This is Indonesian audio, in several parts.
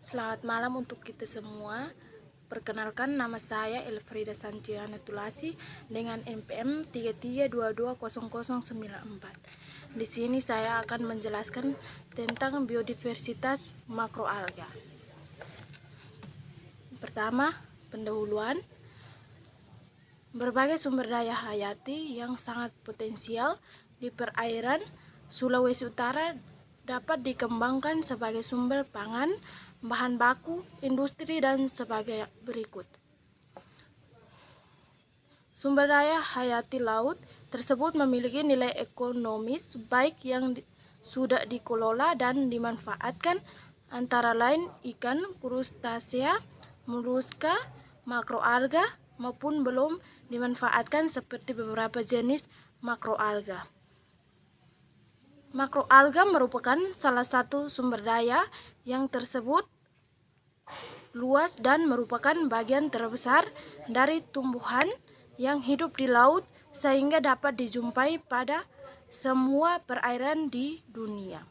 Selamat malam untuk kita semua. Perkenalkan, nama saya Elfrida Sanciana Tulasi dengan NPM 33220094. Di sini saya akan menjelaskan tentang biodiversitas makroalga. Pertama, pendahuluan. Berbagai sumber daya hayati yang sangat potensial di perairan Sulawesi Utara dapat dikembangkan sebagai sumber pangan, bahan baku, industri, dan sebagai berikut. Sumber daya hayati laut tersebut memiliki nilai ekonomis baik yang sudah dikelola dan dimanfaatkan, antara lain ikan, krustasea, moluska, makroalga, maupun belum dimanfaatkan seperti beberapa jenis makroalga. Makroalga merupakan salah satu sumber daya yang tersebut luas dan merupakan bagian terbesar dari tumbuhan yang hidup di laut sehingga dapat dijumpai pada semua perairan di dunia.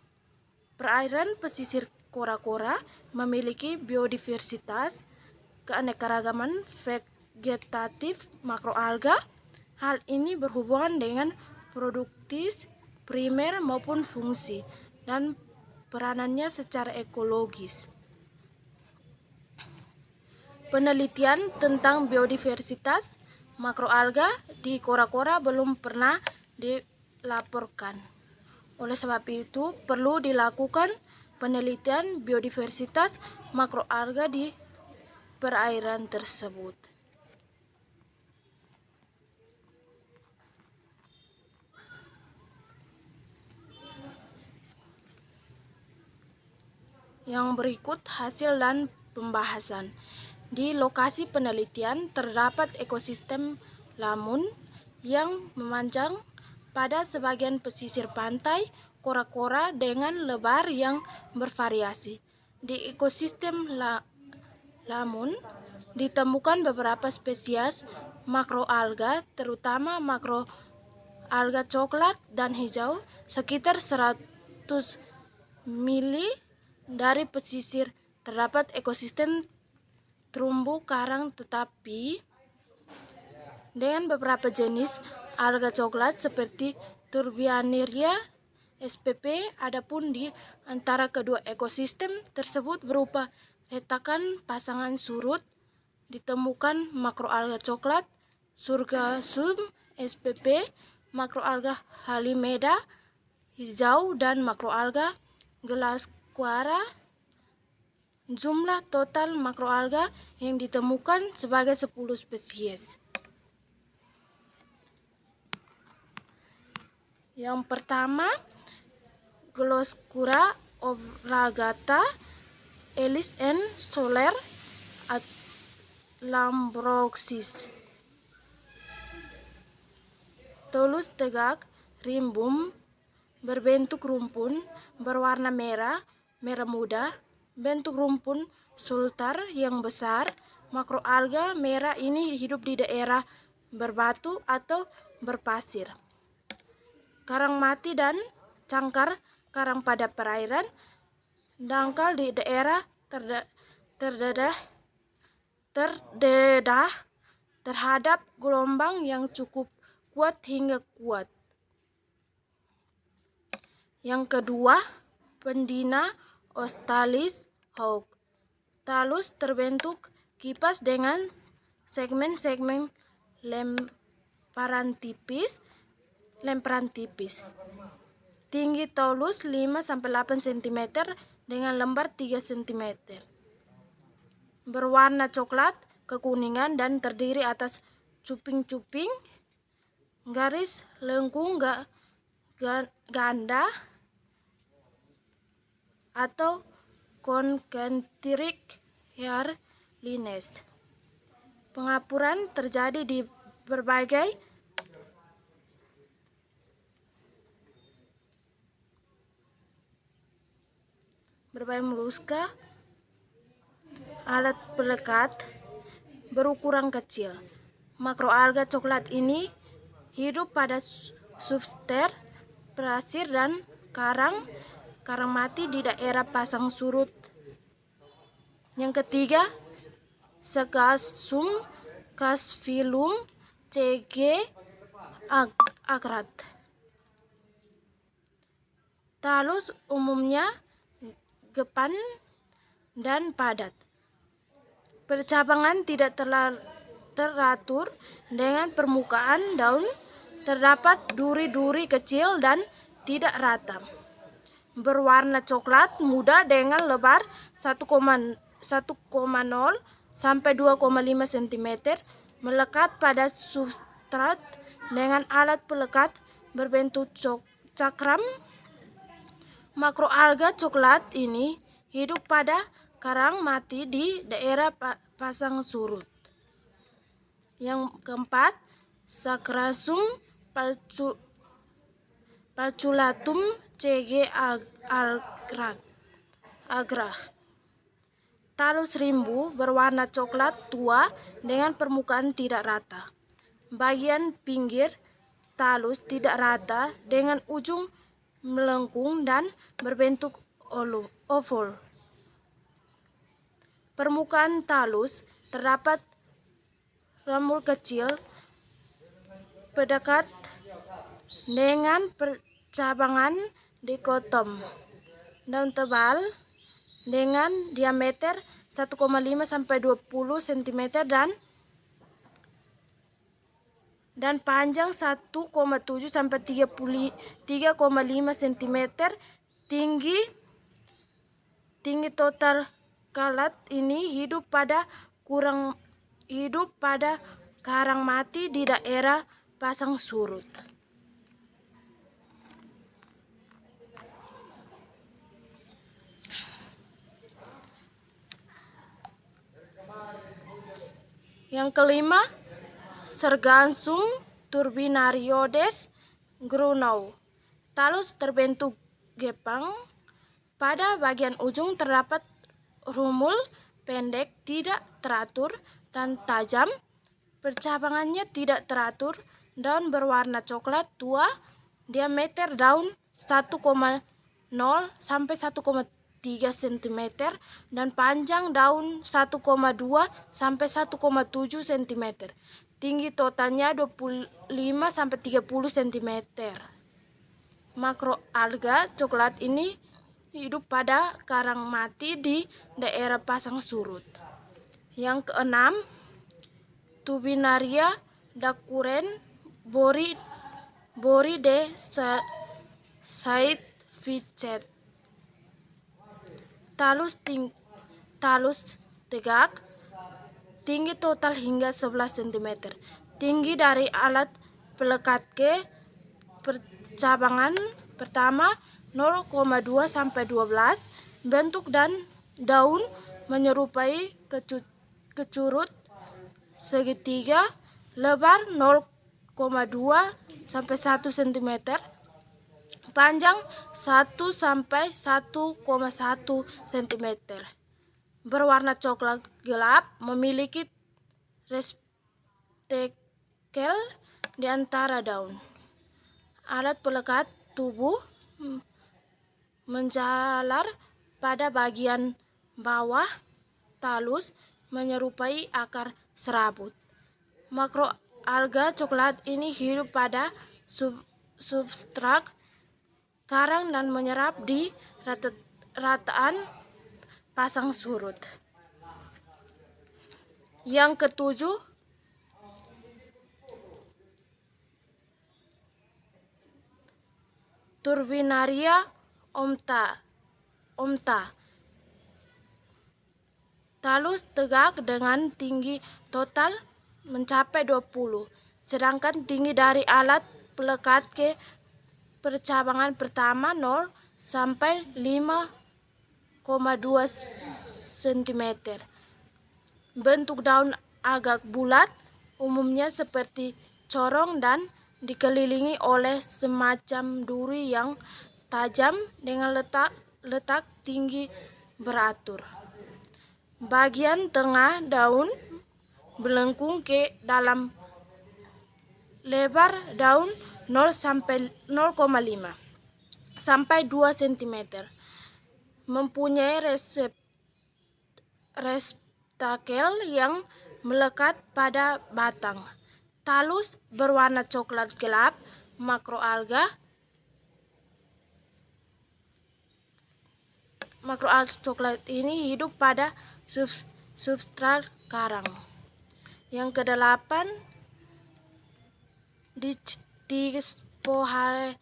Perairan pesisir kora-kora memiliki biodiversitas keanekaragaman vegetatif makroalga. Hal ini berhubungan dengan produktif primer maupun fungsi dan peranannya secara ekologis. Penelitian tentang biodiversitas makroalga di kora-kora belum pernah dilaporkan. Oleh sebab itu, perlu dilakukan penelitian biodiversitas makroalga di perairan tersebut. Yang berikut hasil dan pembahasan. Di lokasi penelitian terdapat ekosistem lamun yang memanjang pada sebagian pesisir pantai kora-kora dengan lebar yang bervariasi. Di ekosistem lamun ditemukan beberapa spesies makroalga, terutama makroalga coklat dan hijau, sekitar 100 mili dari pesisir. Terdapat ekosistem terumbu karang tetapi dengan beberapa jenis alga coklat seperti Turbianiria spp. Adapun di antara kedua ekosistem tersebut berupa retakan pasangan surut ditemukan makroalga coklat Surgasum spp, makroalga Halimeda hijau, dan makroalga Gelasquara. Jumlah total makroalga yang ditemukan sebagai 10 spesies. Yang pertama, Gelasquara obragata, Elis N. Soler, Lambroxis. Tolus tegak, rimbun, berbentuk rumpun, berwarna merah, merah muda, bentuk rumpun sultar yang besar. Makroalga merah ini hidup di daerah berbatu atau berpasir, karang mati dan cangkar karang pada perairan, dangkal di daerah terdedah terhadap gelombang yang cukup kuat hingga kuat. Yang kedua, Pendina Ostalis Hawk. Talus terbentuk kipas dengan segmen-segmen lemparan tipis. Tinggi talus 5-8 cm dengan lembar 3 cm. Berwarna coklat kekuningan dan terdiri atas cuping-cuping garis lengkung ganda atau concentric hair lines. Pengapuran terjadi di berbagai moluska. Alat pelekat berukuran kecil. Makroalga coklat ini hidup pada substrat pasir dan karang mati di daerah pasang surut Yang ketiga, Scarsum casphilum CG agrat. Talus umumnya gepan dan padat. Percabangan tidak teratur dengan permukaan daun. Terdapat duri-duri kecil dan tidak rata. Berwarna coklat muda dengan lebar 1,0 sampai 2,5 cm. Melekat pada substrat dengan alat pelekat berbentuk cakram. Makroalga coklat ini hidup pada karang mati di daerah pasang surut. Yang keempat, Sacrasum palculatum CG agra. Talus rimbu berwarna coklat tua dengan permukaan tidak rata. Bagian pinggir talus tidak rata dengan ujung melengkung dan berbentuk oval. Permukaan talus terdapat ramul kecil pedekat dengan percabangan dikotom. Daun tebal dengan diameter 1,5 sampai 20 cm dan panjang 1,7 sampai 3,5 cm. Tinggi total kalat ini hidup pada karang mati di daerah pasang surut. Yang kelima, Sargansum turbinarioides Grunau. Talus terbentuk gepang. Pada bagian ujung terdapat rumul pendek tidak teratur dan tajam. Percabangannya tidak teratur. Daun berwarna coklat tua. Diameter daun 1,0 sampai 1,3 cm dan panjang daun 1,2 sampai 1,7 cm. Tinggi totalnya 25 sampai 30 cm. Makroalga coklat ini hidup pada karang mati di daerah pasang surut. Yang keenam, Turbinaria dacuren Bori de Said Ficet. Talus tegak, tinggi total hingga 11 cm. Tinggi dari alat pelekat ke percabangan pertama 0,2 sampai 12. Bentuk dan daun menyerupai kecurut segitiga. Lebar 0,2 sampai 1 cm. Panjang 1 sampai 1,1 cm. Berwarna coklat gelap, memiliki respekel di antara daun. Alat pelekat tubuh menjalar pada bagian bawah talus menyerupai akar serabut. Makroalga coklat ini hidup pada substrat karang dan menyerap di rataan pasang surut. Yang ketujuh, Turbinaria omta. Talus tegak dengan tinggi total mencapai 20, sedangkan tinggi dari alat pelekat ke percabangan pertama 0 sampai 5,2 cm. Bentuk daun agak bulat, umumnya seperti corong dan dikelilingi oleh semacam duri yang tajam dengan letak tinggi beratur. Bagian tengah daun melengkung ke dalam. Lebar daun 0,5 sampai 2 cm. Mempunyai restakel yang melekat pada batang. Talus berwarna coklat gelap. Makroalga coklat ini hidup pada substrat karang. Yang kedelapan, Dispohydria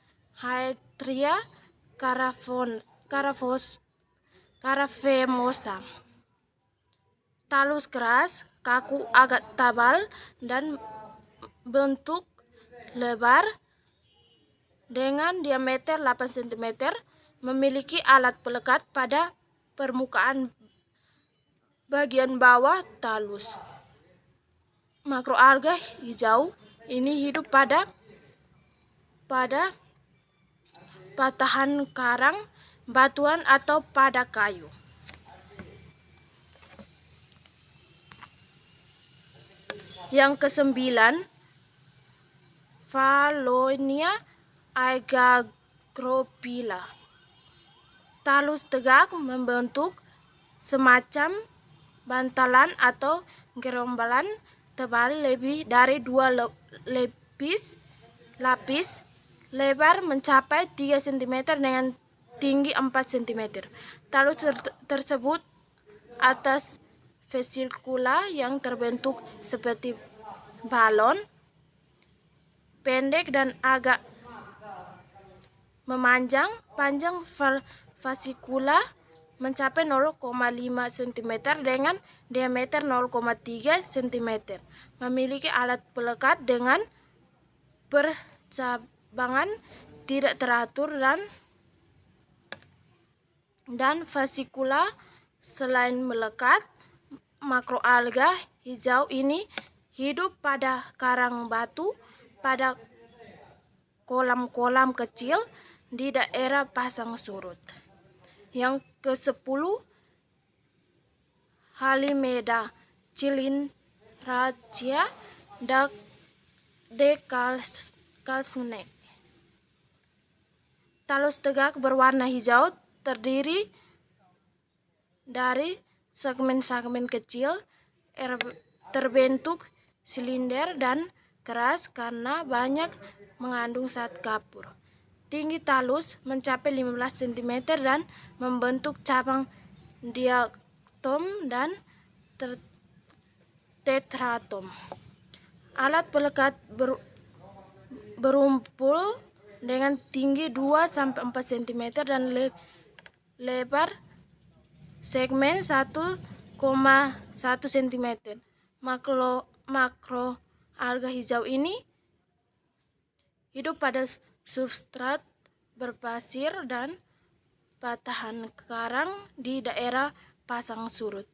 caravenosa. Talus keras, kaku agak tebal, dan bentuk lebar dengan diameter 8 cm, memiliki alat pelekat pada permukaan bagian bawah talus. Makroalga hijau ini hidup pada patahan karang, batuan, atau pada kayu. Yang kesembilan, Valonia aegagrophylla. Talus tegak membentuk semacam bantalan atau gerombolan tebal lebih dari 2 lapis, lebar mencapai 3 cm dengan tinggi 4 cm. Talus tersebut atas vesikula yang terbentuk seperti balon, pendek dan agak memanjang. Panjang vasikula mencapai 0,5 cm dengan diameter 0,3 cm. Memiliki alat pelekat dengan percabangan tidak teratur dan vasikula. Selain melekat, makroalga hijau ini hidup pada karang batu, pada kolam-kolam kecil di daerah pasang surut. Yang ke-10, Halimeda cylindrica decalcone. Talus tegak berwarna hijau, terdiri dari segmen-segmen kecil, terbentuk silinder dan keras karena banyak mengandung zat kapur. Tinggi talus mencapai 15 cm dan membentuk cabang diatom dan tetratom. Alat pelekat berumpul dengan tinggi 2-4 cm dan lebar segmen 1,1 cm. Makroalga hijau ini hidup pada substrat berpasir dan patahan karang di daerah pasang surut.